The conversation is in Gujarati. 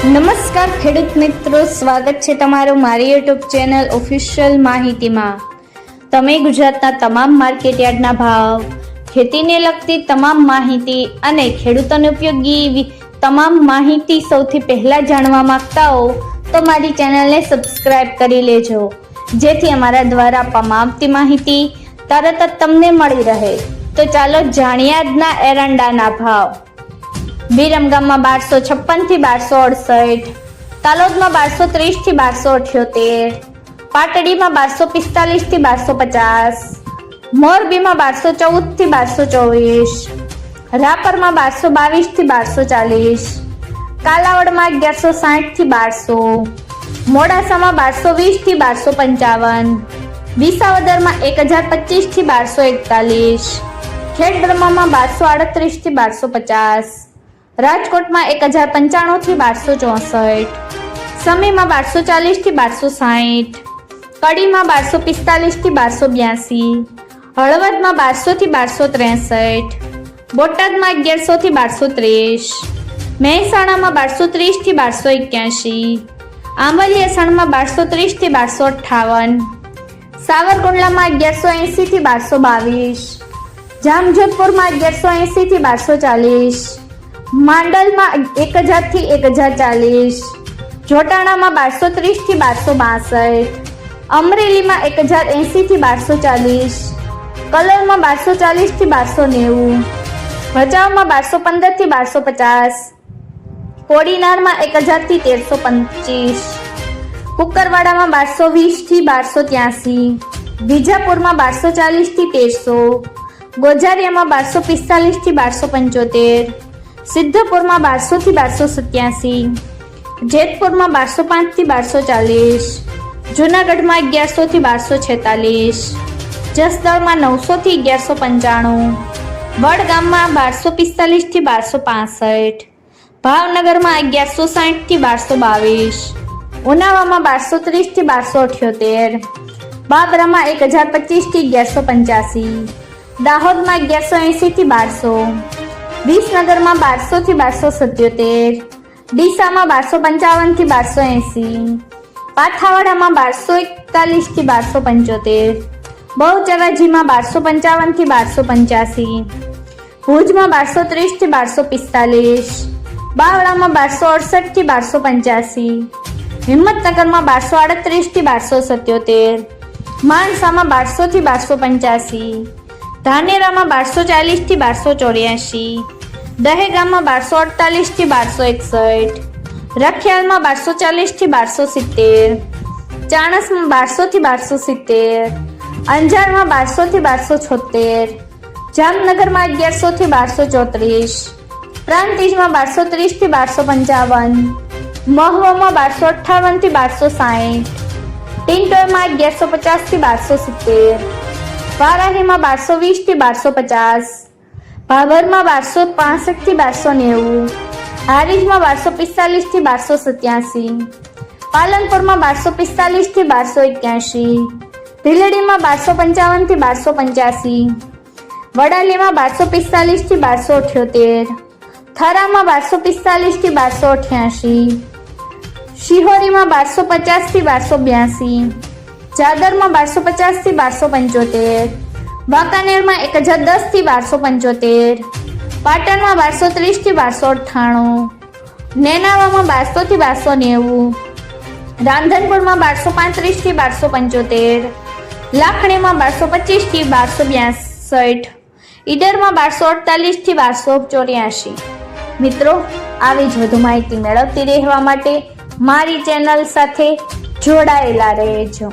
નમસ્કાર ખેડૂત મિત્રો, સ્વાગત છે તમારું મારી યુટ્યુબ ચેનલ ઓફિશિયલ માહિતીમાં। તમે ગુજરાતના તમામ માર્કેટયાર્ડના ભાવ, ખેતીને લગતી તમામ માહિતી અને ખેડૂતોને ઉપયોગી તમામ માહિતી સૌથી પહેલા જાણવા માંગતા હો તો મારી ચેનલને સબસ્ક્રાઇબ કરી લેજો, જેથી અમારા દ્વારા આપવામાં આવતી માહિતી તરત જ તમને મળી રહે। તો ચાલો જાણીએ આજના એરંડાના ભાવ। વિરમગામમાં 1256 થી 1268, તાલોદમાં 1230 થી 1278, પાટડીમાં 1245 થી 1250, મોરબીમાં 1214 થી 1224, રાપરમાં 1222 થી 1240, કાલાવડમાં 1160 થી 1200, મોડાસામાં 1220 થી 1255, વિસાવદરમાં 1025 થી 1241, ખેડબ્રહ્મામાં 1238 થી 1250, રાજકોટમાં 1095 થી 1264, સમીમાં 1240 થી 1260, કડીમાં 1245 થી 1282, હળવદમાં 1200 થી 1263, બોટાદમાં 1100 થી 1230, મહેસાણામાં 1230 થી 1281, આંબલિયાસણમાં 1230 થી 1258, સાવરકુંડલામાં 1180 થી 1222, જામજોધપુરમાં 1180 થી 1240, માંડલમાં 1000 થી 1040, જોટાણામાં 1230 થી 1262, અમરેલીમાં 1080 થી 1240, કલોલમાં 1240 થી 1290, ભચાઉમાં 1215 થી 1250, કોડીનારમાં 1000 થી 1325, કુકરવાડામાં 1220 થી 1283, વિજાપુરમાં 1240 થી 1300, ગોઝારિયામાં 1245 થી 1275, સિદ્ધપુરમાં 1200 થી 1287, જેતપુરમાં 1205 થી 1240, જૂનાગઢમાં 1100 થી 1246, જસદણમાં 900 થી 1195, વડગામમાં 1245 થી 1265, ભાવનગરમાં 1160 થી 1222, ઉનાવામાં 1230 થી 1278, બાબરામાં 1025 થી 1185, દાહોદમાં 1180 થી 1200, વિસનગરમાં 1200 થી 1277, ડીસામાં 1255 થી 1280, પાથાવાડામાં 1241 થી 1275, બહુચરાજીમાં 1255 થી 1285, ભુજમાં 1230 થી 1245, બાવળામાં 1268 થી 1285, હિંમતનગરમાં 1238 થી 1277, માણસામાં 1200 થી 1285, ધાનેરામાં 1240 થી 1284, દહેગામમાં 1248 થી 1261, રખિયાલમાં 1240 થી 1270, ચાણસમાં 1200 થી 1270, અંજારમાં 1200 થી 1276, જામનગરમાં 1100 થી 1234, પ્રાંતિજમાં 1230 થી 1255, મહુવામાં 1258 થી 1260, ટિંટોયમાં 1150 થી 1270, વારાહીમાં 1220 થી 1250, ભાભરમાં 1265 થી 1290, હારીજમાં 1245 થી 1287, પાલનપુરમાં 1245 થી 1281, ભીલડીમાં 1255 થી 1285, વડાલીમાં 1245 થી 1278, થરામાં 1245 થી 1288, શિહોરીમાં 1250 થી 1282, ચાદરમાં 1250 થી 1275, વાંકાનેરમાં 1010 થી 1275, પાટણમાં 1230 થી 1298, નેનાવામાં 1200 થી 1290, રાંધનપુરમાં 1235 થી 1275, લાખણીમાં 1225 થી 1262, ઈડરમાં 1248 થી 1284। મિત્રો, આવી જ વધુ માહિતી મેળવતી રહેવા માટે મારી ચેનલ સાથે જોડાયેલા રહેજો।